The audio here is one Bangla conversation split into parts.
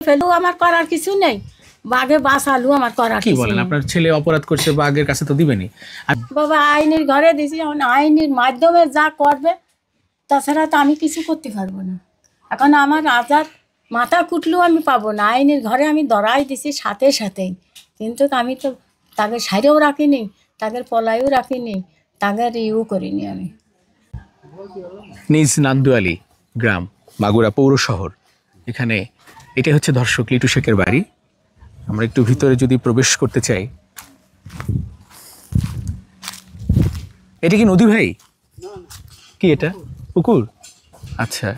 ফেলেও আমার করার কিছু নেই, বাঘে বাঁচালু আমার করার কি কিছু বলেন? নেই। আপনার ছেলে অপরাধ করছে, বাঘের কাছে তো দিবেনি। আর বাবা আইনের ঘরে দিছি, এখন আইনের মাধ্যমে যা করবে, তাছাড়া তো আমি কিছু করতে পারবো না। এখন আমার আজাদ মাথা কুটলেও আমি পাবো না, আইনের ঘরে আমি ধরাই দিছি সাথে সাথেই, কিন্তু আমি তো তাকে সাইরেও রাখিনি, তাদের পলাইও রাখিনি, তাদের ইউ করিনি আমি। নিজ নান্দুয়ালি গ্রাম, মাগুরা পৌর শহর, এখানে এটা হচ্ছে ধর্ষক লিটু শেখের বাড়ি। আমরা একটু ভিতরে যদি প্রবেশ করতে চাই। এটা কি নদী ভাই? কি এটা পুকুর? আচ্ছা,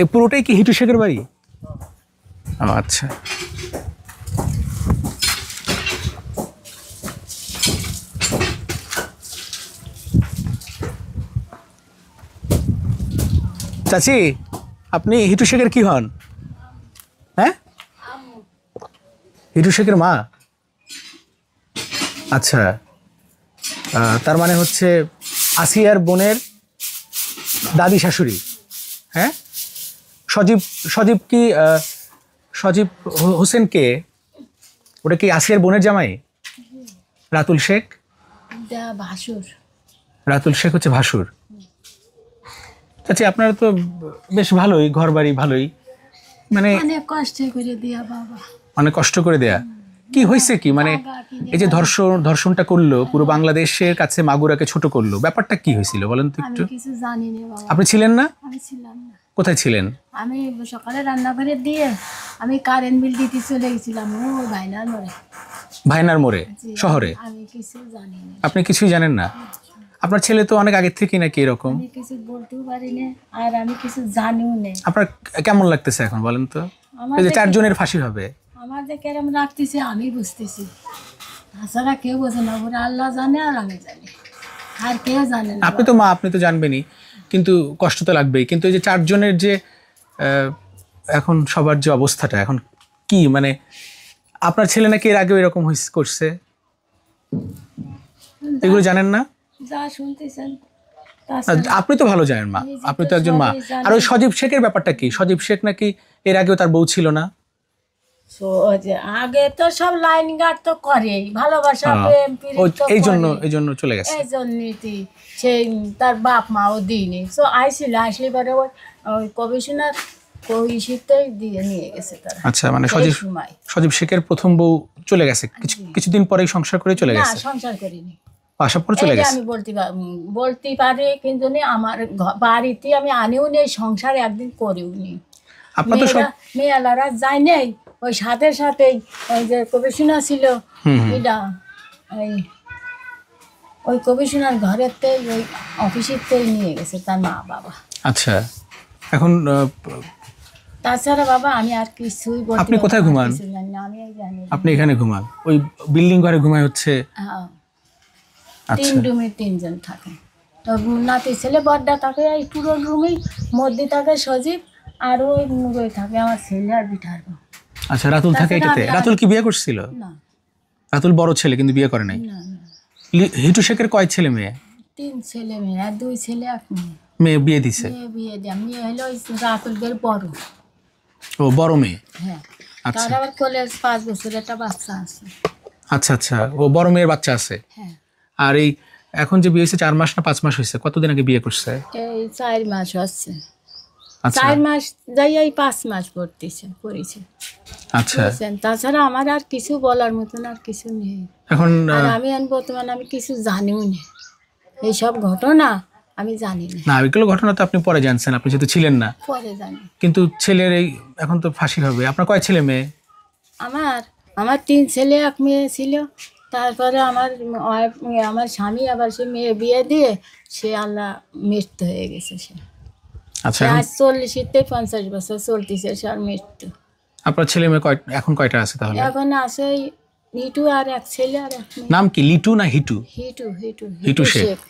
এই পুরোটাই কি হিটু শেখের বাড়ি? ও আচ্ছা, চাচি আপনি হিটু শেখের কি হন? হ্যাঁ, হিটু শেখের মা। আচ্ছা, তার মানে হচ্ছে আসিয়ার বোনের দাদি শাশুড়ি। হ্যাঁ, সজীব সজীব কি সজীব হোসেন কে? ওটা কি আসিয়ার বোনের জামাই? রাতুল শেখ? ভাসুর। রাতুল শেখ হচ্ছে ভাসুর। আচ্ছা, আপনারা তো বেশ ভালোই, ঘর বাড়ি ভালোই, মানে অনেক কষ্ট করে দিয়া বাবা, অনেক কষ্ট করে দেয়া। কি হয়েছে কি, মানে এই যে ধর্ষণটা করলো, পুরো বাংলাদেশের কাছে মাগুরাকে ছোট করলো, ব্যাপারটা কি হয়েছিল বলেন তো আমি একটু? কিছু জানি না বাবা। আপনি ছিলেন না? আমি ছিলাম না। কোথায় ছিলেন? আমি সকালে রান্না করে দিয়ে আমি কারেন্ট বিল দিতে চলে গেছিলাম ও ভাইনার মোড়ে। ভাইনার মোড়ে শহরে? আমি কিছু জানি না। আপনি কিছুই জানেন না? আপনার ছেলে তো অনেক আগের থেকেই নাকি এরকম? আমি কিছু বলতেও পারি না, আর আমি কিছু জানিও না। আপনার কেমন লাগতেছে এখন বলেন তো? আমার এই যে যে 4 জনের ফাঁসি হবে, আমার যে কেরম রাখতেছে আমি বুঝতেছি, তাছাড়া কেউ বোঝে না, ওরা আল্লাহ জানে আর আমি জানি, আর কেউ জানে না। আপনি তো মা, আপনি তো জানবেনই, কিন্তু কষ্ট তো লাগবেই। কিন্তু এই যে 4 জনের যে এখন সবার যে অবস্থাটা এখন কি, মানে আপনার ছেলে নাকি এর আগেও এরকম করছে, এগুলো জানেন না? যা শুনতেছেন আপনি তো ভালো জানেন মা, আপনি তো একজন মা। আর ওই সজীব শেখের ব্যাপারটা কি? সজীব শেখ নাকি এর আগেও তার বউ ছিল না? আগে তো সব লাইন গার্ড তো করেই, ভালোবাসা প্রেম প্রীতি তো এই জন্য চলে গেছে। এই জন্যই সেই তার বাপ মাও দিইনি, তো আইসিল আসলে পরে ওই কমিশনার কইশিতেই দিয়ে নিয়ে গেছে তারা। আচ্ছা, মানে সেই সময় সজীব শেখের প্রথম বউ চলে গেছে, কিছুদিন পরেই সংসার করে চলে না, গেছে। সংসার করিনি, আসার পর চলে এই যে গেছে। আমি বলতে পারি, কিন্তু আমার বাড়িতে আমি আনিও নেই, সংসার একদিন করেও নি। আপনার তো সব মেয়েলারা যায় নেই, ওই সাথে সাথেই ওই যে কমিশনার ছিল এটা, ওই কমিশনার ঘরেতেই ওই অফিসেতেই নিয়ে গেছে তার মা বাবা। আচ্ছা, এখন তাছাড়া বাবা আমি আর কিছুই বলতে আপনি কোথায় পারবো না, ঘুমান? কিছু জানি না, আমি এই জানি না। আপনি এখানে ঘুমান, ওই বিল্ডিং ঘরে ঘুমায় হচ্ছে? হ্যাঁ, আচ্ছা, 3 রুমে 3 জন থাকে, তো নাতি ছেলে বড়টা থাকে এই পুরো রুমেই, মধ্যে থাকে সজীব, আর ওই মুগই থাকে আমার ছেলে আর বিঠার বউ। আচ্ছা, রাতুল থাকে এটাতে? রাতুল কি বিয়ে করছিল? না রাতুল বড় ছেলে কিন্তু বিয়ে করে নাই। না না, হিটু শেখের কয় ছেলে মেয়ে? 3 ছেলে মেয়ে আর 2 ছেলে 1 মেয়ে। মেয়ে বিয়ে দিছে? মেয়ে বিয়ে দেয়, মেয়ে হলো ওই রাতুলদের বড়। ও বড় মেয়ে। হ্যাঁ, আচ্ছা তার আবার কলেজ 5 বছরের একটা বাচ্চা আছে। আচ্ছা আচ্ছা, ও বড় মেয়ের বাচ্চা আছে। হ্যাঁ, আর এই এখন যে বিয়ে হয়েছে 4 মাস না 5 মাস হয়েছে, কতদিন আগে বিয়ে করছে? এই 4 মাস হচ্ছে, আচ্ছা 4 মাস যাই এই 5 মাস করেছে। আচ্ছা, বুঝছেন? তাছাড়া আমার আর কিছু বলার মতন আর কিছু নেই। এখন আর আমি বর্তমানে আমি কিছু জানিও না, এইসব ঘটনা আমি জানি না, না, এগুলো ঘটনা তো আপনি পরে জানছেন, আপনি যেহেতু ছিলেন না। পরে জানি। কিন্তু ছেলের এই এখন তো ফাঁসি হবে। আপনার কয় ছেলে মেয়ে? আমার 3 ছেলে 1 মেয়ে ছিল, তারপরে আমার স্বামী আবার সে মেয়ে বিয়ে দিয়ে সে আল্লাহ মৃত্যু হয়ে গেছে। সে আচ্ছা, আজ 40-50 বছর চলতেছে সে আর মৃত্যু। আপনার ছেলে মেয়ে এখন কয়টা আছে তাহলে? এখন আছে হিটু আর 1 ছেলে আর 1 মেয়ে। নাম কি, লিটু না হিটু? হিটু হিটু হিটু শেখ।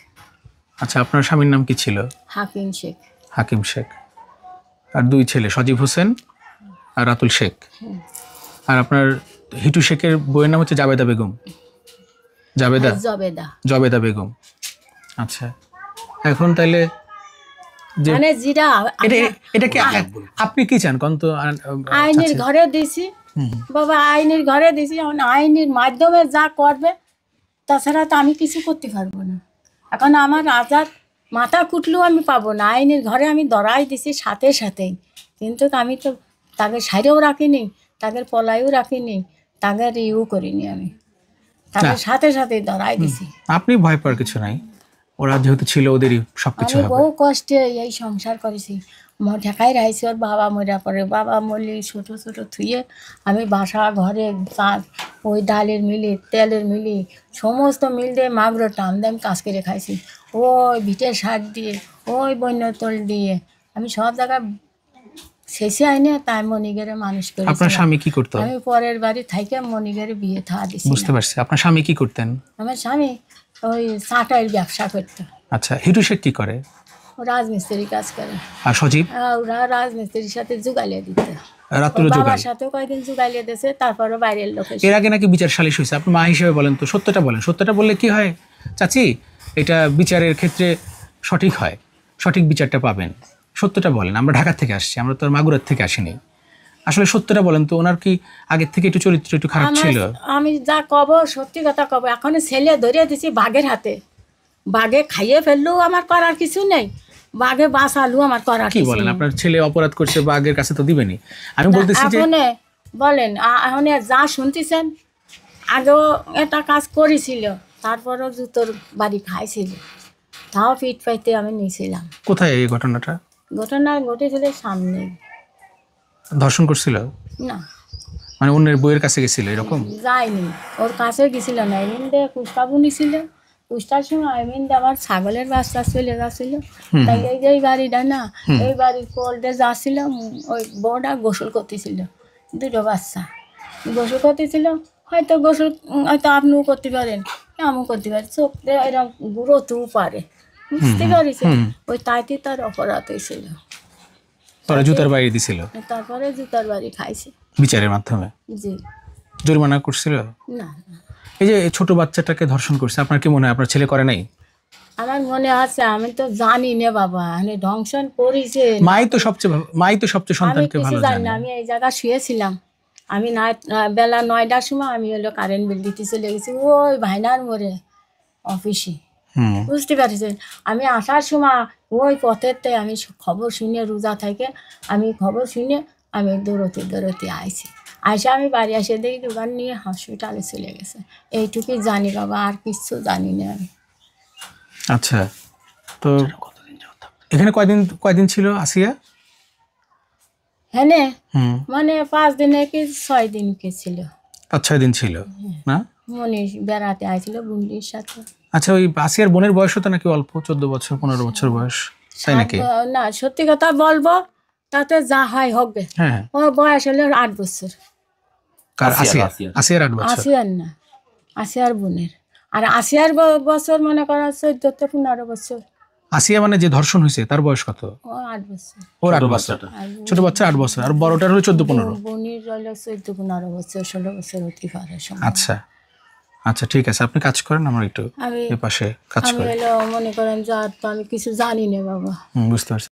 আচ্ছা, আপনার স্বামীর নাম কি ছিল? হাকিম শেখ। হাকিম শেখ। আর 2 ছেলে, সজীব হোসেন আর রাতুল শেখ। আর আপনার হিটু শেখের বইয়ের নাম হচ্ছে জাবেদা বেগম? জবেদা জবেদা। জবেদা বেগম। আচ্ছা, এখন তাইলে যে মানে যেটা এটা এটা কি আপনি কি চান কোন তো আইনের ঘরে দিছি বাবা, আইনের ঘরে দিছি, এখন আইনের মাধ্যমে যা করবে, তাছাড়া তো আমি কিছু করতে পারবো না। এখন আমার আজাদ মাথা কুটলেও আমি পাবো না, আইনের ঘরে আমি ধরাই দিছি সাথে সাথেই, কিন্তু আমি তো তাকে সাইরেও রাখিনি, তাদের পলাইও রাখিনি, তাদের ইউ করিনি, আমি তাদের সাথে সাথেই ধরাই দিছি। আপনি ভয় পাওয়ার কিছু নাই, ওরা যেহেতু ছিল ওদেরই সবকিছু আমি হবে। বহু কষ্টে এই সংসার করেছি, ঢাকায় রাইছি, ওর বাবা মরা পরে, বাবা মরলি ছোটো ছোটো থুয়ে আমি বাসা ঘরে ওই ডালের মিলি, তেলের মিলি, সমস্ত মিল দিয়ে মাগুর টান দিয়ে আমি কাজ করে খাইছি, ওই ভিটের শাক দিয়ে, ওই বন্যতল দিয়ে, আমি সব জায়গায় শেষে আইনে তাই মনিগেরে মানুষ করি। আপনার স্বামী কি করতো? আমি পরের বাড়ি থাইকে মনিগেরে বিয়ে থা দিছি। বুঝতে পারছি। আপনার স্বামী কি করতেন? আমার স্বামী ওই চাটাইয়ের ব্যবসা করতো। আচ্ছা, হিটু শেখ কি করে? ও রাজমিস্ত্রি কাজ করে। আর সজীব? ওরা রাজমিস্ত্রির সাথে জুগালিয়ে দিতে, রাত্রে বাবার সাথেও কয়েকদিন জুগালিয়ে দিয়েছে, তারপরে বাইরের লোক এর আগে নাকি বিচার সালিশ হয়েছে। আপনি মা হিসেবে বলেন তো, সত্যটা বলেন। সত্যটা বললে কি হয় চাচি, এটা বিচারের ক্ষেত্রে সঠিক হয়, সঠিক বিচারটা পাবেন। সত্যটা বলেন। আমরা ঢাকা থেকে আসছি, আমরা তো আর মাগুরার থেকে আসিনি। আসলে সত্যটা বলেন তো, ওনার কি আগের থেকে একটু চরিত্র একটু খারাপ ছিল? আমি যা কব সত্যি কথা কব, এখন ছেলে ধরিয়ে দিছি বাঘের হাতে, বাঘে খাইয়ে ফেললেও আমার করার কিছু নেই, বাঘে বাঁচালু আমার করার কি কিছু বলেন? নেই। আপনার ছেলে অপরাধ করছে, বাঘের কাছে তো দিবেনি। আমি বলতেছি যে এখন বলেন, এখন যা শুনতেছেন, আগেও একটা কাজ করেছিল, তারপরেও জুতোর বাড়ি খাইছিল, তাও পিঠ পাইতে আমি নিয়েছিলাম। কোথায় এই ঘটনাটা? ঘটনা ঘটেছিল সামনে। ধর্ষণ করছিল? না, মানে অন্যের বইয়ের কাছে গেছিল এরকম? যায়নি, ওর কাছে গেছিল না, এমনিতে কুষ্টাবু নিছিল, কুষ্টার সময় এমনিতে আমার ছাগলের বাচ্চা চলে যাচ্ছিল, তাই এই যে বাড়িটা না, এই বাড়ির কোল্ডে যাচ্ছিলাম, ওই বউটা গোসল করতেছিল, দুটো বাচ্চা গোসল করতেছিল, হয়তো গোসল হয়তো আপনিও করতে পারেন, আমিও করতে পারি, চোখ দিয়ে এরকম গুঁড়ো তু পারে, বুঝতে পারিস, ওই তাইতে তার অপরাধ হয়েছিল। পরে জুতার বাইরে দিছিল, তারপরে জুতার বাড়ি খাইছে বিচারের মাধ্যমে। জি। জরিমানা করছিল? না, এই যে ছোট বাচ্চাটাকে ধর্ষণ করছে, আপনার কি মনে হয় আপনার ছেলে করে নাই? আমার মনে আছে, আমি তো জানি না বাবা, আমি ধ্বংসন করেছে, মাই তো সবচেয়ে আমি সন্তানকে কিছু ভালো জানি জানে। না। আমি এই জায়গায় শুয়েছিলাম, আমি বেলা 9টার সময় আমি হলো কারেন্ট বিল দিতে চলে গেছি ওই ভাইনার মোড়ে অফিসে, বুঝতে পারছেন। আমি আসার সময় ওই পথেতে আমি খবর শুনে, রোজা থেকে আমি খবর শুনে আমি দৌড়তে আইছি, আইসা আমি বাড়ি এসে দেখি দোকান নিয়ে হসপিটালে চলে গেছে। এইটুকুই জানি বাবা, আর কিছু জানি না আমি। আচ্ছা, তো এখানে কয়দিন ছিল আসিয়া? হ্যাঁ, মানে 5 দিনে কি 6 দিন কে ছিল, 5-6 দিন ছিল না? মনীষ বেড়াতে আইছিল বুন্ডির সাথে। আচ্ছা, ওই আসিয়ার বোনের বয়সও তো নাকি অল্প, 14 বছর 15 বছর বয়স, তাই নাকি? না, সত্যি কথা বলবো, তাতে যা হয় হবে। হ্যাঁ, ওর বয়স হলো 8 বছর। কার? আসিয়ার 8 বছর? আসিয়ার না, আসিয়ার বোনের। আর আসিয়ার বছর মনে করা 14-15 বছর। আসিয়া মানে যে ধর্ষণ হয়েছে তার বয়স কত? ও 8 বছর। ওর 8 বছর, ছোট বাচ্চা 8 বছর, আর বড়টার হলো 14-15। বোনের হলো 14-15 বছর, 16 বছর হতে পারে সময়। আচ্ছা আচ্ছা, ঠিক আছে, আপনি কাজ করেন, আমরা একটু আমি এ পাশে কাজ করি। হলো মনে করেন যে আর তো আমি কিছু জানি না বাবা। বুঝতে পারছি।